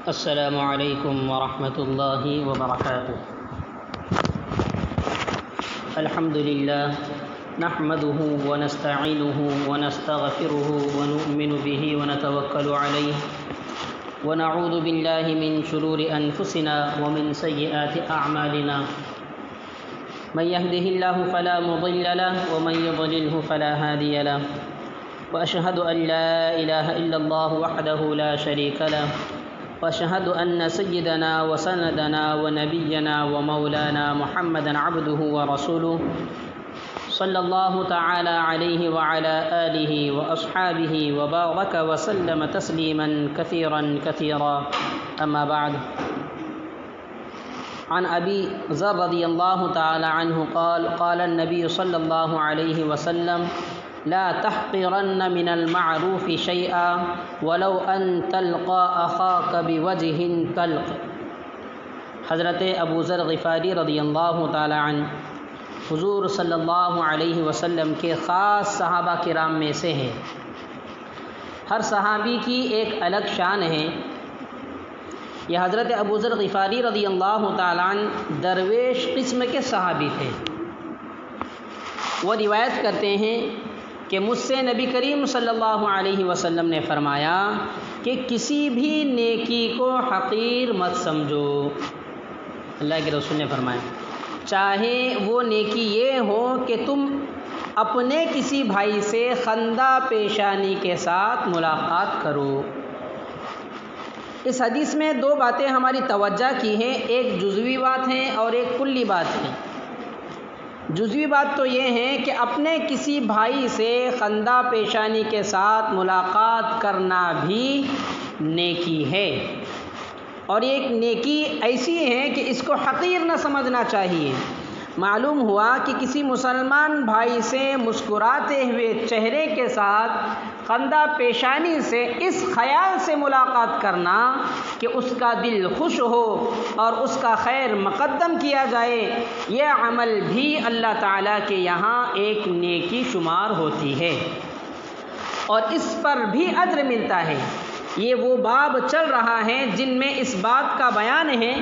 السلام علیکم ورحمۃ اللہ وبرکاتہ۔ الحمد للہ نحمده ونستعینه ونستغفره ونؤمن به ونتوکل علیہ ونعوذ باللہ من شرور انفسنا ومن سیئات اعمالنا من يهده الله فلا مضل له ومن يضلله فلا هادي له واشهد ان لا اله الا الله وحده لا شريك له واشهد ان سيدنا وسندنا ونبينا ومولانا محمدا عبده ورسوله صلى الله تعالى عليه وعلى آله وأصحابه وبارك وسلم تسليما كثيرا كثيرا أما بعد. عن أبي ذر رضي الله تعالى عنه قال قال النبي صلى الله عليه وسلم لا تحقرن من المعروف شيئا ولو أن تلقى أخاك بوجه طلق. حضرت ابو ذر غفاری رضی اللہ تعالی عنہ حضور صلی اللہ علیہ وسلم کے خاص صحابہ کرام میں سے ہیں۔ ہر صحابی کی ایک الگ شان ہے۔ یہ حضرت ابو ذر غفاری رضی اللہ تعالی عنہ درویش قسم کے صحابی تھے۔ وہ روایت کرتے ہیں کہ مجھ سے نبی کریم صلی اللہ علیہ وسلم نے فرمایا کہ کسی بھی نیکی کو حقیر مت سمجھو۔ اللہ کے رسول نے فرمایا چاہے وہ نیکی یہ ہو کہ تم اپنے کسی بھائی سے خندہ پیشانی کے ساتھ ملاقات کرو۔ اس حدیث میں دو باتیں ہماری توجہ کی ہیں، ایک جزوی بات ہے اور ایک کلی بات ہے۔ جزوی بات تو یہ ہے کہ اپنے کسی بھائی سے خندہ پیشانی کے ساتھ ملاقات کرنا بھی نیکی ہے، اور ایک نیکی ایسی ہے کہ اس کو حقیر نہ سمجھنا چاہیے۔ معلوم ہوا کہ کسی مسلمان بھائی سے مسکراتے ہوئے چہرے کے ساتھ خندہ پیشانی سے اس خیال سے ملاقات کرنا کہ اس کا دل خوش ہو اور اس کا خیر مقدم کیا جائے، یہ عمل بھی اللہ تعالیٰ کے یہاں ایک نیکی شمار ہوتی ہے اور اس پر بھی اجر ملتا ہے۔ یہ وہ باب چل رہا ہے جن میں اس بات کا بیان ہے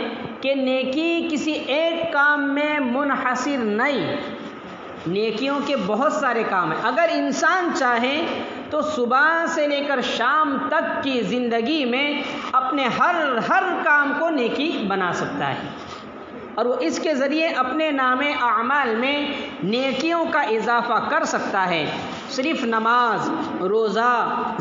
کہ نیکی کسی ایک کام میں منحصر نہیں، نیکیوں کے بہت سارے کام ہیں۔ اگر انسان چاہے تو صبح سے لے کر شام تک کی زندگی میں اپنے ہر کام کو نیکی بنا سکتا ہے، اور وہ اس کے ذریعے اپنے نام اعمال میں نیکیوں کا اضافہ کر سکتا ہے۔ صرف نماز، روزہ،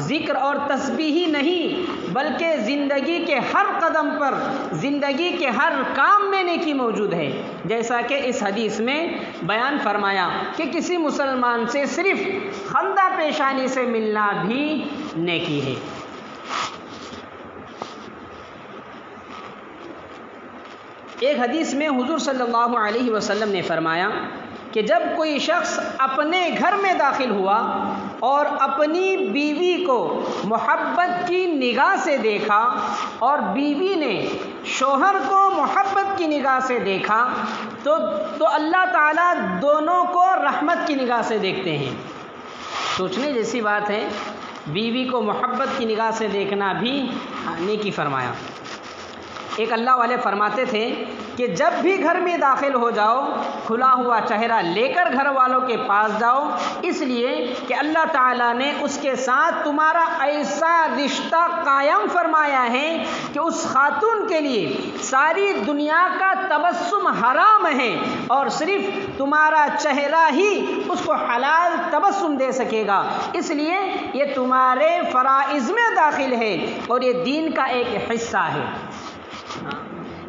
ذکر اور تسبیح ہی نہیں، بلکہ زندگی کے ہر قدم پر، زندگی کے ہر کام میں نیکی موجود ہے، جیسا کہ اس حدیث میں بیان فرمایا کہ کسی مسلمان سے صرف خندہ پیشانی سے ملنا بھی نیکی ہے۔ ایک حدیث میں حضور صلی اللہ علیہ وسلم نے فرمایا کہ جب کوئی شخص اپنے گھر میں داخل ہوا اور اپنی بیوی کو محبت کی نگاہ سے دیکھا اور بیوی نے شوہر کو محبت کی نگاہ سے دیکھا تو اللہ تعالیٰ دونوں کو رحمت کی نگاہ سے دیکھتے ہیں۔ سوچنے جیسی بات ہے، بیوی کو محبت کی نگاہ سے دیکھنا بھی نیکی فرمایا۔ ایک اللہ والے فرماتے تھے کہ جب بھی گھر میں داخل ہو جاؤ کھلا ہوا چہرہ لے کر گھر والوں کے پاس جاؤ، اس لیے کہ اللہ تعالیٰ نے اس کے ساتھ تمہارا ایسا رشتہ قائم فرمایا ہے کہ اس خاتون کے لیے ساری دنیا کا تبسم حرام ہے، اور صرف تمہارا چہرہ ہی اس کو حلال تبسم دے سکے گا۔ اس لیے یہ تمہارے فرائض میں داخل ہے اور یہ دین کا ایک حصہ ہے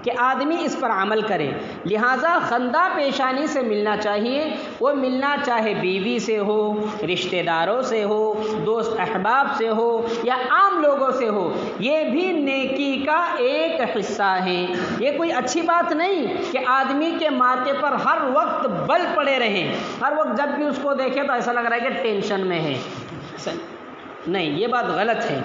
کہ آدمی اس پر عمل کرے۔ لہٰذا خندہ پیشانی سے ملنا چاہیے، وہ ملنا چاہے بیوی سے ہو، رشتہ داروں سے ہو، دوست احباب سے ہو یا عام لوگوں سے ہو، یہ بھی نیکی کا ایک حصہ ہے۔ یہ کوئی اچھی بات نہیں کہ آدمی کے ماتھے پر ہر وقت بل پڑے رہیں، ہر وقت جب بھی اس کو دیکھے تو ایسا لگ رہا ہے کہ ٹینشن میں ہے۔ نہیں، یہ بات غلط ہے۔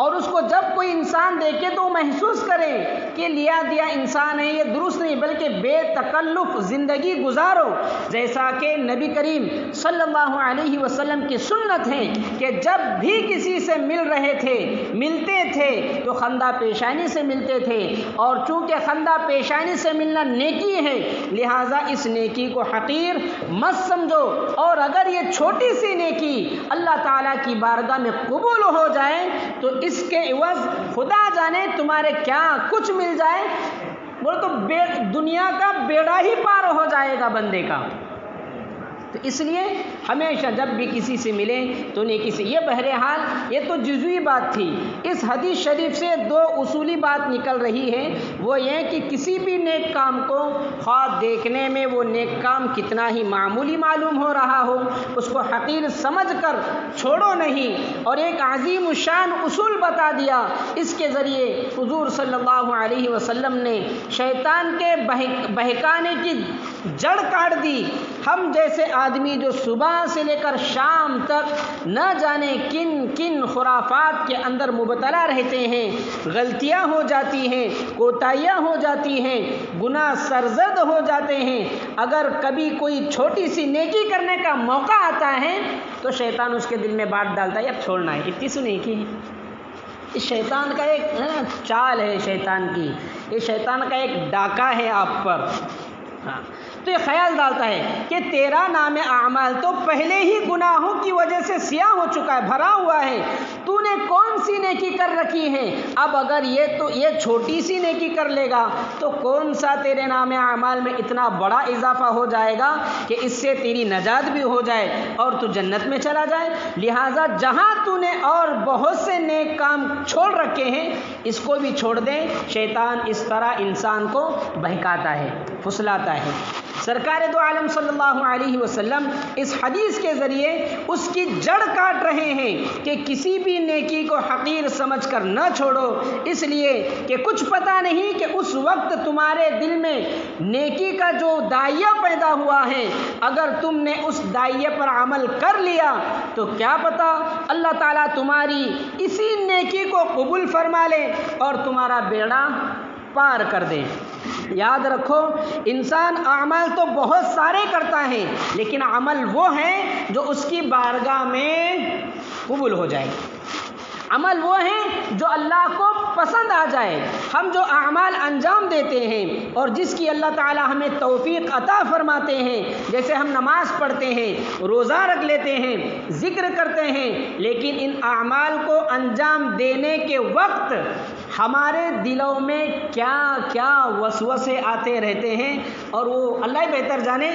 اور اس کو جب کوئی انسان دیکھے تو وہ محسوس کرے کہ لیا دیا انسان ہے، یہ درست نہیں، بلکہ بے تکلف زندگی گزارو، جیسا کہ نبی کریم صلی اللہ علیہ وسلم کی سنت ہے کہ جب بھی کسی سے مل رہے تھے، ملتے تھے تو خندہ پیشانی سے ملتے تھے، اور چونکہ خندہ پیشانی سے ملنا نیکی ہے لہٰذا اس نیکی کو حقیر مت سمجھو، اور اگر یہ چھوٹی سی نیکی اللہ تعالیٰ کی بارگاہ میں قبول ہو جائے تو اس کے عوض خدا جانے تمہارے کیا کچھ مل جائے، بولے تو دنیا کا بیڑا ہی پار ہو جائے گا بندے کا۔ تو اس لیے ہمیشہ جب بھی کسی سے ملیں تو نیکی سے۔ یہ بہرحال یہ تو جزوی بات تھی۔ اس حدیث شریف سے دو اصولی بات نکل رہی ہے، وہ یہ کہ کسی بھی نیک کام کو خواہ دیکھنے میں وہ نیک کام کتنا ہی معمولی معلوم ہو رہا ہو اس کو حقیر سمجھ کر چھوڑو نہیں، اور ایک عظیم الشان اصول بتا دیا۔ اس کے ذریعے حضور صلی اللہ علیہ وسلم نے شیطان کے بہکانے کی جڑ کاٹ دی۔ ہم جیسے آدمی جو صبح سے لے کر شام تک نہ جانے کن کن خرافات کے اندر مبتلا رہتے ہیں، غلطیاں ہو جاتی ہیں، کوتاہیاں ہو جاتی ہیں، گناہ سرزد ہو جاتے ہیں، اگر کبھی کوئی چھوٹی سی نیکی کرنے کا موقع آتا ہے تو شیطان اس کے دل میں بات ڈالتا ہے یار چھوڑنا ہے، اتنی سی نیکی ہے۔ اس شیطان کا ایک چال ہے، شیطان کی یہ شیطان کا ایک ڈاکہ ہے آپ پر۔ ہاں تو یہ خیال ڈالتا ہے کہ تیرا نام اعمال تو پہلے ہی گناہوں کی وجہ سے سیاہ ہو چکا ہے، بھرا ہوا ہے، تو نے کون سی نیکی کر رکھی ہے؟ اب اگر یہ چھوٹی سی نیکی کر لے گا تو کون سا تیرے نام اعمال میں اتنا بڑا اضافہ ہو جائے گا کہ اس سے تیری نجات بھی ہو جائے اور تو جنت میں چلا جائے۔ لہٰذا جہاں تو نے اور بہت سے نیک کام چھوڑ رکھے ہیں اس کو بھی چھوڑ دیں۔ شیطان اس طرح انسان کو بہکاتا ہے، پھسلاتا ہے۔ سرکار دو عالم صلی اللہ علیہ وسلم اس حدیث کے ذریعے اس کی جڑ کاٹ رہے ہیں کہ کسی بھی نیکی کو حقیر سمجھ کر نہ چھوڑو، اس لیے کہ کچھ پتہ نہیں کہ اس وقت تمہارے دل میں نیکی کا جو داعیہ پیدا ہوا ہے اگر تم نے اس داعیے پر عمل کر لیا تو کیا پتہ اللہ تعالیٰ تمہاری اسی نیکی کو قبول فرما لے اور تمہارا بیڑا پار کر دے۔ یاد رکھو انسان اعمال تو بہت سارے کرتا ہے لیکن عمل وہ ہے جو اس کی بارگاہ میں قبول ہو جائے، عمل وہ ہے جو اللہ کو پسند آ جائے۔ ہم جو اعمال انجام دیتے ہیں اور جس کی اللہ تعالی ہمیں توفیق عطا فرماتے ہیں، جیسے ہم نماز پڑھتے ہیں، روزہ رکھ لیتے ہیں، ذکر کرتے ہیں، لیکن ان اعمال کو انجام دینے کے وقت ہمارے دلوں میں کیا کیا وسوسے آتے رہتے ہیں اور وہ اللہ ہی بہتر جانے،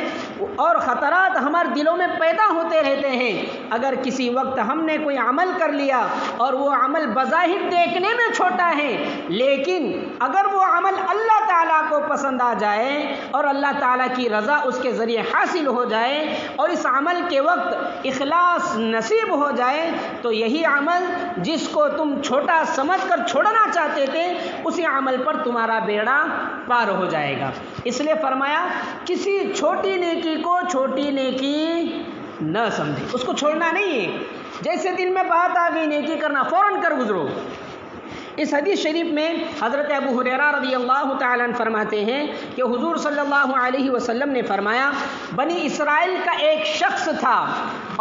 اور خطرات ہمارے دلوں میں پیدا ہوتے رہتے ہیں۔ اگر کسی وقت ہم نے کوئی عمل کر لیا اور وہ عمل بظاہر دیکھنے میں چھوٹا ہے لیکن اگر وہ عمل اللہ تعالیٰ کو پسند آ جائے اور اللہ تعالیٰ کی رضا اس کے ذریعے حاصل ہو جائے اور اس عمل کے وقت اخلاص نصیب ہو جائے تو یہی عمل جس کو تم چھوٹا سمجھ کر چھوڑنا چاہتے تھے اسی عمل پر تمہارا بیڑا پار ہو جائے گا۔ اس لیے فرمایا کسی چھوٹی نیکی کو چھوٹی نیکی نہ سمجھے، اس کو چھوڑنا نہیں ہے۔ جیسے دل میں بات آ گئی نیکی کرنا فوراً کر گزرو۔ اس حدیث شریف میں حضرت ابو ہریرہ رضی اللہ تعالیٰ عنہ فرماتے ہیں کہ حضور صلی اللہ علیہ وسلم نے فرمایا بنی اسرائیل کا ایک شخص تھا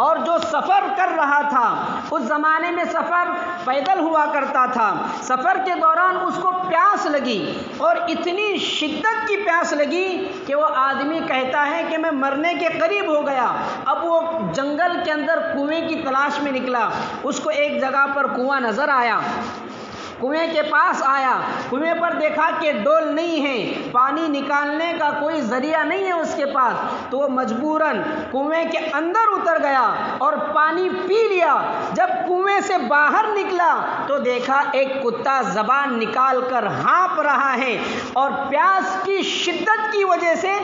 اور جو سفر کر رہا تھا، اس زمانے میں سفر پیدل ہوا کرتا تھا، سفر کے دوران اس کو پیاس لگی اور اتنی شدت کی پیاس لگی کہ وہ آدمی کہتا ہے کہ میں مرنے کے قریب ہو گیا۔ اب وہ جنگل کے اندر کنویں کی تلاش میں نکلا، اس کو ایک جگہ پر کنواں نظر آیا، کنویں کے پاس آیا، کنویں پر دیکھا کہ ڈول نہیں ہے، پانی نکالنے کا کوئی ذریعہ نہیں ہے اس کے پاس، تو وہ مجبوراً کنویں کے اندر اتر گیا اور پانی پی لیا۔ جب کنویں سے باہر نکلا تو دیکھا ایک کتا زبان نکال کر ہانپ رہا ہے اور پیاس کی شدت کی وجہ سے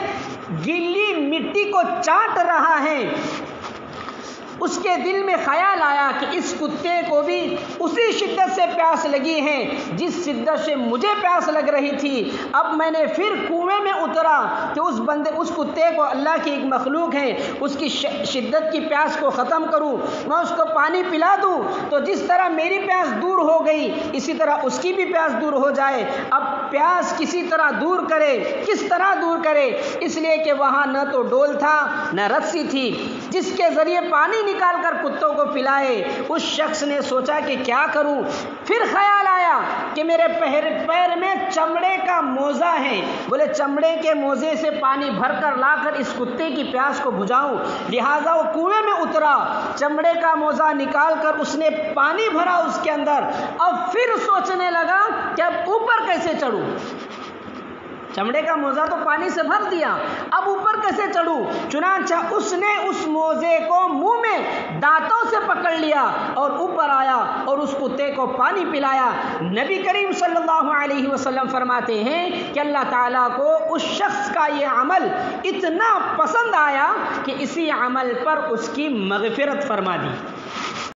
گیلی مٹی کو چاٹ رہا ہے۔ اس کے دل میں خیال آیا کہ اس کتے کو بھی اسی شدت سے پیاس لگی ہے جس شدت سے مجھے پیاس لگ رہی تھی۔ اب میں نے پھر کنویں میں اترا کہ اس کتے کو اللہ کی ایک مخلوق ہے، اس کی شدت کی پیاس کو ختم کروں، میں اس کو پانی پلا دوں تو جس طرح میری پیاس دور ہو گئی اسی طرح اس کی بھی پیاس دور ہو جائے۔ اب پیاس کسی طرح دور کرے، کس طرح دور کرے؟ اس لیے کہ وہاں نہ تو ڈول تھا نہ رسی تھی جس کے ذریعے پانی نکال کر کتوں کو پلائے۔ اس شخص نے سوچا کہ کیا کروں، پھر خیال آیا کہ میرے پیر میں چمڑے کا موزہ ہے، بولے چمڑے کے موزے سے پانی بھر کر لا کر اس کتے کی پیاس کو بجھاؤں، لہٰذا وہ کنویں میں اترا، چمڑے کا موزہ نکال کر اس نے پانی بھرا اس کے اندر، اب پھر سوچنے لگا کہ اب اوپر کیسے چڑھوں، چمڑے کا موزہ تو پانی سے بھر دیا، اب اوپر کیسے چڑھوں؟ چنانچہ اس نے اس موزے کو منہ میں دانتوں سے پکڑ لیا اور اوپر آیا اور اس کتے کو پانی پلایا۔ نبی کریم صلی اللہ علیہ وسلم فرماتے ہیں کہ اللہ تعالیٰ کو اس شخص کا یہ عمل اتنا پسند آیا کہ اسی عمل پر اس کی مغفرت فرما دی۔